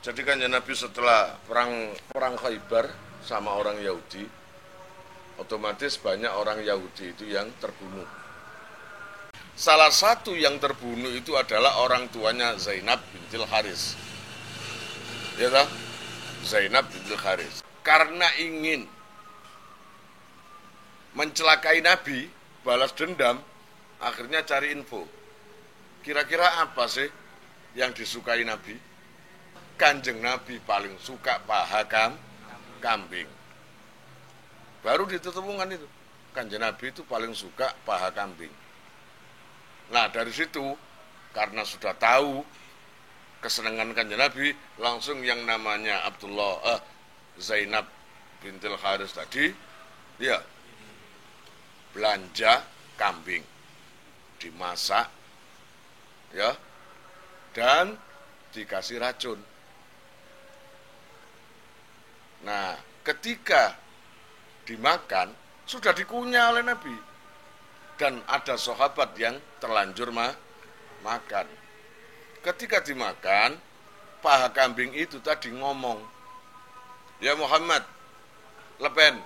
Jadi Kanjeng Nabi setelah perang Khaybar sama orang Yahudi, otomatis banyak orang Yahudi itu yang terbunuh. Salah satu yang terbunuh itu adalah orang tuanya Zainab bintil Haris. Ya toh? Zainab bintil Haris. Karena ingin mencelakai Nabi, balas dendam, akhirnya cari info. Kira-kira apa sih yang disukai Nabi? Kanjeng Nabi paling suka paha kambing. Baru ditemukan itu. Kanjeng Nabi itu paling suka paha kambing. Nah dari situ, karena sudah tahu kesenangan Kanjeng Nabi, langsung yang namanya Zainab bintil Haris tadi, ya belanja kambing, dimasak, ya, dan dikasih racun. Nah, ketika dimakan, sudah dikunyah oleh Nabi. Dan ada sahabat yang terlanjur makan. Ketika dimakan, paha kambing itu tadi ngomong, "Ya Muhammad, lepen,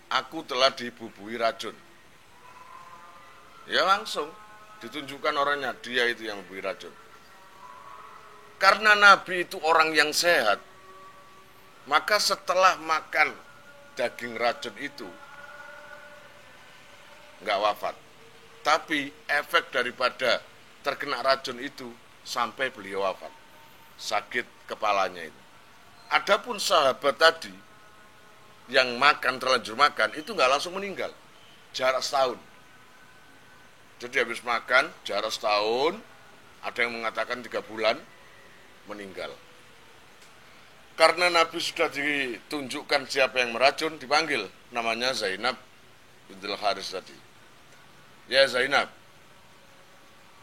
aku telah dibubui racun." Ya langsung ditunjukkan orangnya, dia itu yang membui racun. Karena Nabi itu orang yang sehat, maka setelah makan daging racun itu nggak wafat, tapi efek daripada terkena racun itu sampai beliau wafat, sakit kepalanya itu. Adapun sahabat tadi yang terlanjur makan itu nggak langsung meninggal, jarak setahun. Jadi habis makan jarak setahun, ada yang mengatakan 3 bulan meninggal. Karena Nabi sudah ditunjukkan siapa yang meracun, dipanggil, namanya Zainab bintil Haris tadi. "Ya Zainab,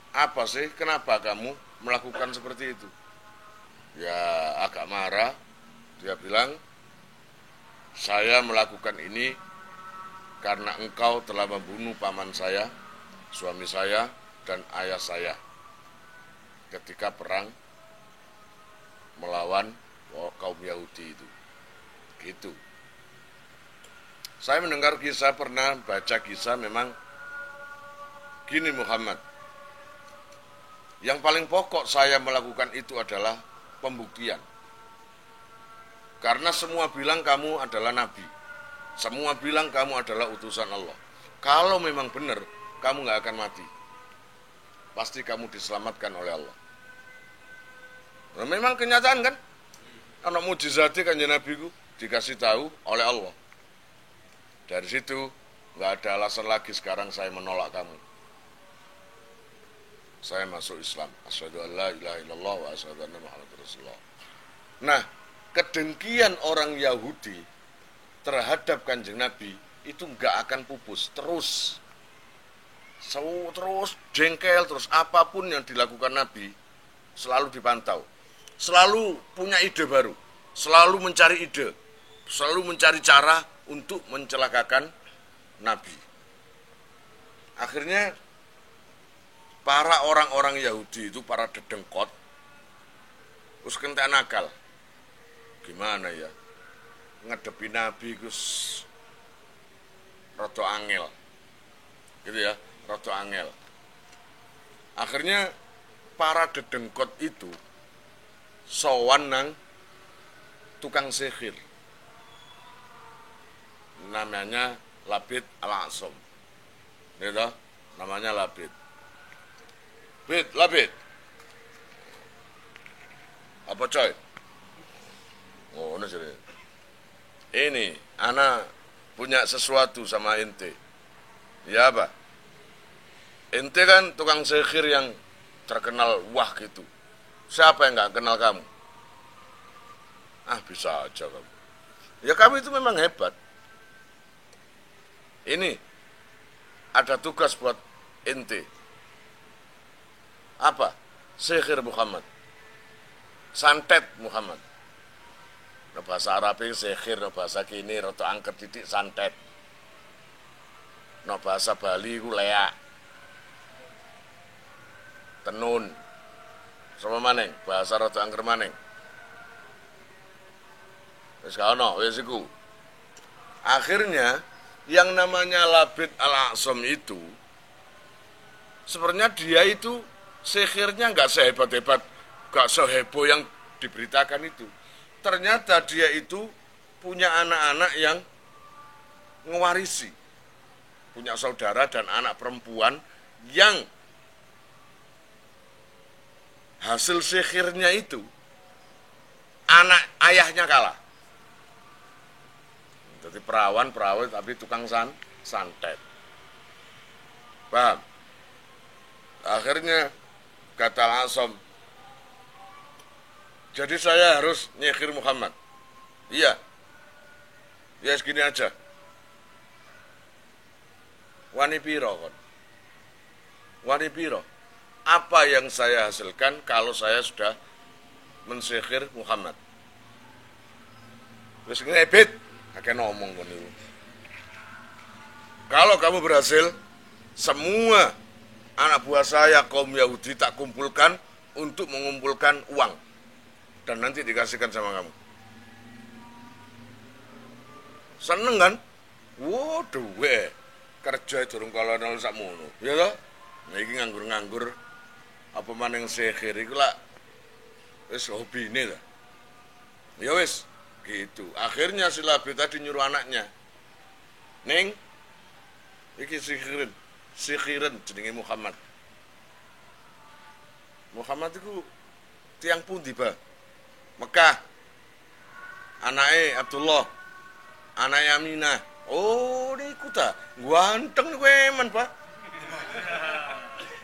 apa sih, kenapa kamu melakukan seperti itu?" Ya agak marah, dia bilang, "Saya melakukan ini karena engkau telah membunuh paman saya, suami saya, dan ayah saya ketika perang melawan kaum Yahudi itu." Gitu. Saya mendengar kisah, pernah baca kisah, memang gini Muhammad, yang paling pokok saya melakukan itu adalah pembuktian. Karena semua bilang kamu adalah Nabi, semua bilang kamu adalah utusan Allah. Kalau memang benar, kamu gak akan mati, pasti kamu diselamatkan oleh Allah. Nah, memang kenyataan kan, anak mujizatnya Kanjeng Nabi ku dikasih tahu oleh Allah. Dari situ gak ada alasan lagi sekarang saya menolak kamu. Saya masuk Islam. Asyhadu an la ilaha illallah wa asyhadu anna Muhammadar Rasulullah. Nah, kedengkian orang Yahudi terhadap Kanjeng Nabi itu nggak akan pupus, terus jengkel, terus apapun yang dilakukan Nabi selalu dipantau, selalu punya ide baru, selalu mencari ide, selalu mencari cara untuk mencelakakan Nabi. Akhirnya para orang-orang Yahudi itu, para dedengkot, terus kentek nakal. Gimana ya, ngedepi Nabi Gus rada angel, gitu ya, rada angel. Akhirnya para dedengkot itu sowan nang tukang sihir, namanya Labid Al-Asam, gitu, namanya Labid. Labid, apa coy? Oh, ini anak punya sesuatu sama ente. Ya apa? Ente kan tukang sihir yang terkenal wah gitu. Siapa yang gak kenal kamu? Ah, bisa aja kamu. Ya kamu itu memang hebat. Ini ada tugas buat ente. Apa? Sihir Muhammad, santet Muhammad. Nah, bahasa Arabnya sihir, nah, bahasa kini rada angker titik santet. Nah, bahasa Bali ku leak, tenun. Sama maneng, bahasa rada angker maneng, Wis gak ono, wis iku. Akhirnya yang namanya Labid Al-A'sam itu sebenarnya dia itu sihirnya nggak sehebat-hebat, nggak seheboh yang diberitakan itu. Ternyata dia itu punya anak-anak yang ngewarisi, punya saudara dan anak perempuan yang hasil sihirnya itu anak ayahnya kalah. Jadi perawan tapi tukang santet. Paham? Akhirnya kata Al-A'sam, jadi saya harus nyihir Muhammad. Iya. Ya segini aja. Wani piro kon. Wani piro. Apa yang saya hasilkan kalau saya sudah mensihir Muhammad? Terus ngebet, akan ngomong kon itu. Kalau kamu berhasil, semua anak buah saya kaum Yahudi tak kumpulkan untuk mengumpulkan uang dan nanti dikasihkan sama kamu. Seneng kan? Waduh, kerja durung kolonel sakmono. Ya toh? Nah iki nganggur-nganggur apa maning sihir iku lak wis hobine ta. Ya wis, gitu. Akhirnya si Labid tadi nyuruh anaknya. Ning iki sihirin jenenge Muhammad. Muhammad itu tiang pundi, Ba? Mekah. Anake Abdullah. Anake Aminah. Oh, niku ta. Ganteng niku eman, Pak.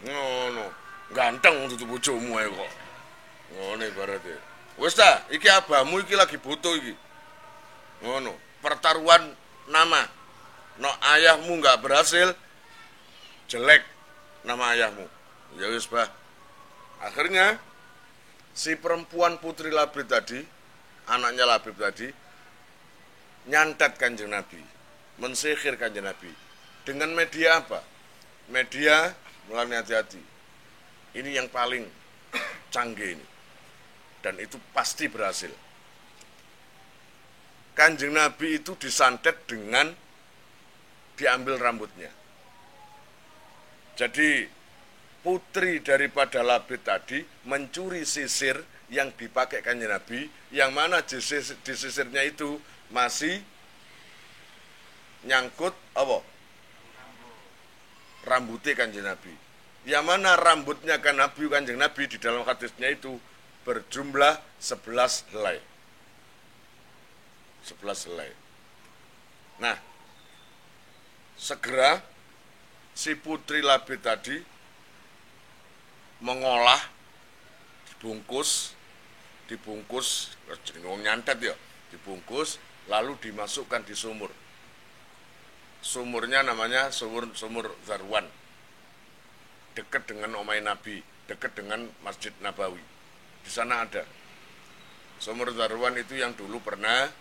Ngono. Ganteng tutu bojomu ae kok. Ngono ibarate. Wis ta, iki abamu iki lagi butuh iki. Ngono. Pertaruhan nama. No ayahmu enggak berhasil, jelek nama ayahmu. Ya wis, Bah. Akhirnya si perempuan putri Labid tadi, anaknya Labid tadi, nyantet Kanjeng Nabi, mensihir Kanjeng Nabi. Dengan media apa? Media mulai hati-hati. Ini yang paling canggih ini. Dan itu pasti berhasil. Kanjeng Nabi itu disantet dengan diambil rambutnya. Jadi putri daripada Labid tadi mencuri sisir yang dipakai Kanjeng Nabi, yang mana di sisirnya itu masih nyangkut apa? Rambutnya Kanjeng Nabi. Yang mana rambutnya Kanjeng Nabi di dalam hadisnya itu berjumlah 11 helai. 11 helai. Nah, segera si putri Labid tadi mengolah, dibungkus, nyantet ya, dibungkus, lalu dimasukkan di sumur. Sumurnya namanya sumur Zarwan, dekat dengan Omai Nabi, dekat dengan Masjid Nabawi. Di sana ada sumur Zarwan itu yang dulu pernah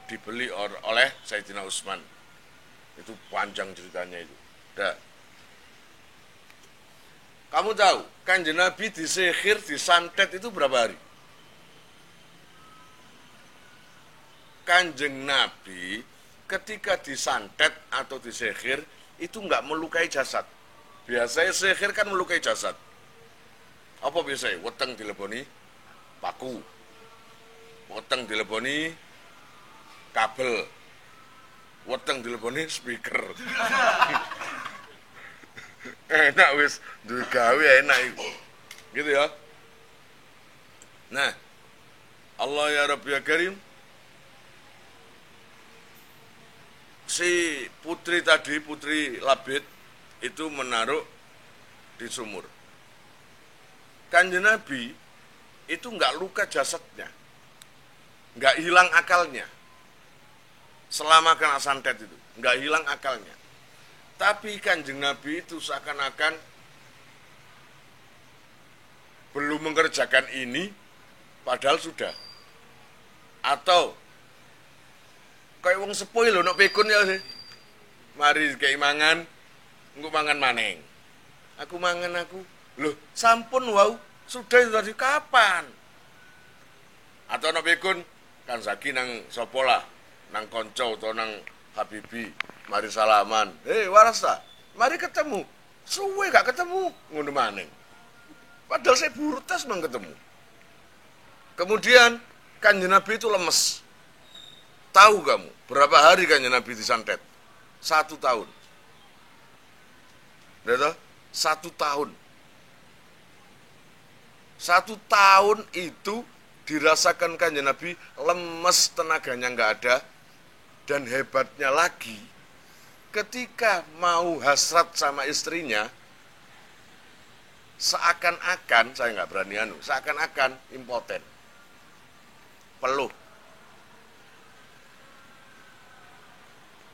dibeli oleh Sayyidina Utsman. Itu panjang ceritanya itu. Dah. Kamu tahu, Kanjeng Nabi disihir, disantet itu berapa hari? Kanjeng Nabi ketika disantet atau disihir itu enggak melukai jasad. Biasanya sihir kan melukai jasad. Apa biasanya? Weteng dileboni paku. Weteng dileboni kabel. Weteng dileboni speaker. Enak wis, duwe gawe enak iku. Gitu ya. Nah, Allah ya Rabbi ya Karim. Si putri tadi, putri Labid itu menaruh di sumur. Kanjeng Nabi itu enggak luka jasadnya. Enggak hilang akalnya. Selama kena santet itu, enggak hilang akalnya. Tapi Kanjeng Nabi itu seakan-akan belum mengerjakan ini, padahal sudah. Atau kayak wong sepuh lho nek pikun ya sih. Mari kayak mangan, engko mangan maneng. Aku mangan aku. Loh, sampun wau, sudah itu tadi kapan? Atau nek pikun kan Zaki nang sopola, nang konco atau nang Habibi, mari salaman. Waras ta? Mari ketemu. Suwe gak ketemu, ngono maning. Padahal saya buru tas mang ketemu. Kemudian Kanjeng Nabi itu lemes. Tahu kamu berapa hari Kanjeng Nabi disantet? 1 tahun. Betul? 1 tahun. 1 tahun itu dirasakan Kanjeng Nabi lemes, tenaganya nggak ada. Dan hebatnya lagi, ketika mau hasrat sama istrinya, seakan-akan, saya nggak berani seakan-akan impoten, peluh.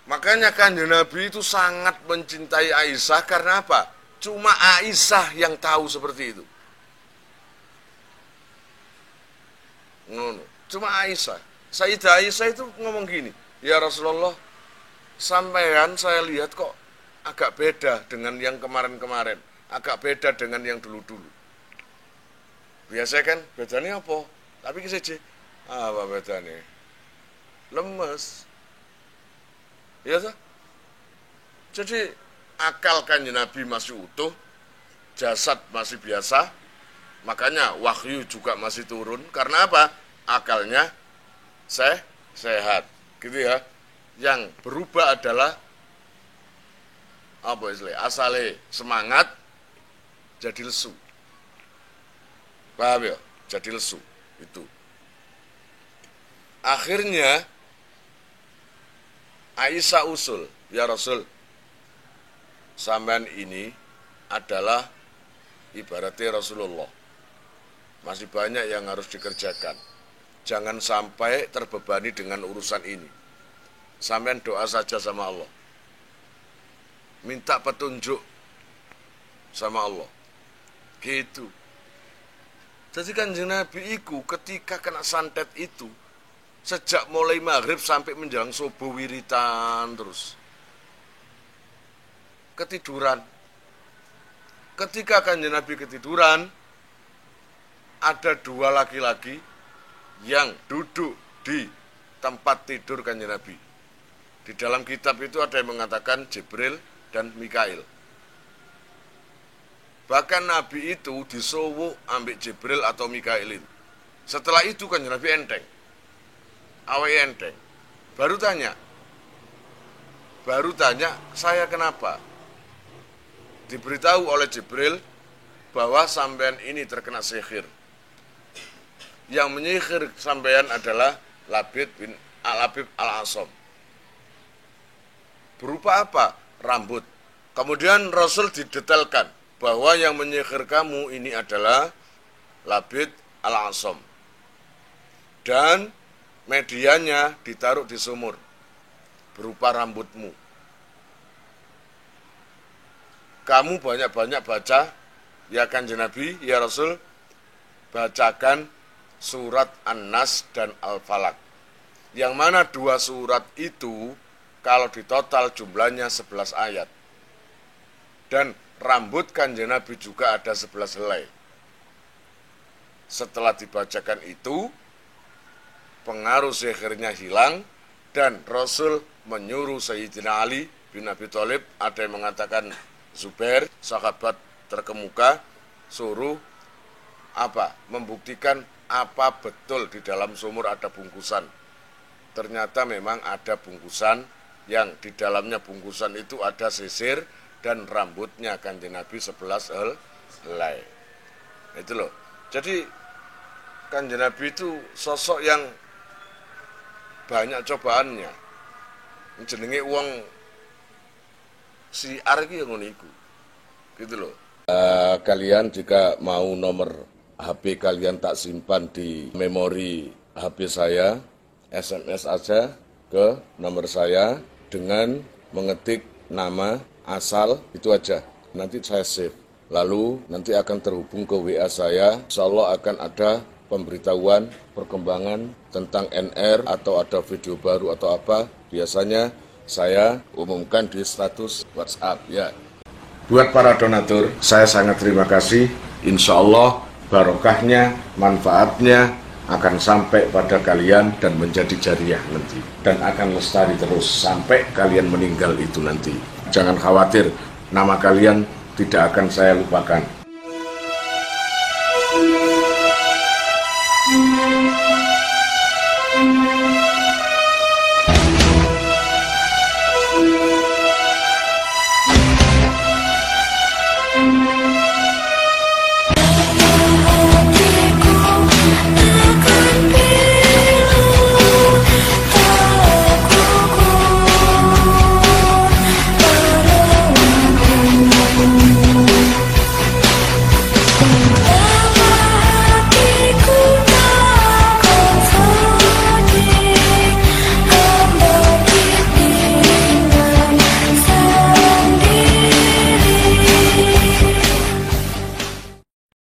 Makanya Kanjeng Nabi itu sangat mencintai Aisyah karena apa? Cuma Aisyah yang tahu seperti itu. Cuma Aisyah. Sayyidah Aisyah itu ngomong gini, ya Rasulullah, sampean saya lihat kok agak beda dengan yang kemarin-kemarin, agak beda dengan yang dulu-dulu. Biasa kan, bedanya apa? Tapi kisah apa bedanya? Lemes. Ya sah? Jadi akal Kanjeng Nabi masih utuh, jasad masih biasa, makanya wahyu juga masih turun. Karena apa? Akalnya sehat, gitu ya. Yang berubah adalah apa istilahnya? Asale semangat jadi lesu. Paham ya? Jadi lesu itu. Akhirnya Aisyah usul, ya Rasul, sampean ini adalah ibaratnya Rasulullah. Masih banyak yang harus dikerjakan. Jangan sampai terbebani dengan urusan ini. Sampean doa saja sama Allah. Minta petunjuk sama Allah. Gitu. Jadi Kanjeng Nabi iku ketika kena santet itu, sejak mulai maghrib sampai menjelang subuh wiritan terus. Ketiduran. Ketika Kanjeng Nabi ketiduran, ada 2 laki-laki yang duduk di tempat tidur Kanjeng Nabi. Di dalam kitab itu ada yang mengatakan Jibril dan Mikail. Bahkan Nabi itu disuruh ambil Jibril atau Mikail itu. Setelah itu Kanjeng Nabi enteng. Awal enteng. Baru tanya, saya kenapa? Diberitahu oleh Jibril bahwa sampean ini terkena sihir. Yang menyihir sampean adalah Labid bin Al-Habib Al-Asom. Berupa apa? Rambut. Kemudian Rasul didetailkan bahwa yang menyihir kamu ini adalah Labid Al-Asom. Dan medianya ditaruh di sumur berupa rambutmu. Kamu banyak-banyak baca, ya Kanjeng Nabi, ya Rasul, bacakan surat An-Nas dan Al-Falaq. Yang mana 2 surat itu kalau ditotal jumlahnya 11 ayat. Dan rambut Kanjeng Nabi juga ada 11 helai. Setelah dibacakan itu, pengaruh sihirnya hilang dan Rasul menyuruh Sayyidina Ali bin Abi Thalib, ada yang mengatakan Zubair, sahabat terkemuka, suruh apa? Membuktikan apa betul di dalam sumur ada bungkusan. Ternyata memang ada bungkusan yang di dalamnya bungkusan itu ada sisir dan rambutnya Kanjeng Nabi 11 helai. Itu loh. Jadi Kanjeng Nabi itu sosok yang banyak cobaannya. Jenenge wong si Arki yang ngono iku. Gitu loh. Kalian jika mau nomor HP kalian tak simpan di memori HP saya, SMS aja ke nomor saya dengan mengetik nama, asal, itu aja. Nanti saya save. Lalu nanti akan terhubung ke WA saya. Insya Allah akan ada pemberitahuan, perkembangan tentang NR atau ada video baru atau apa. Biasanya saya umumkan di status WhatsApp ya. Buat para donatur, saya sangat terima kasih. Insya Allah barokahnya, manfaatnya akan sampai pada kalian dan menjadi jariah nanti, dan akan lestari terus sampai kalian meninggal itu nanti. Jangan khawatir, nama kalian tidak akan saya lupakan.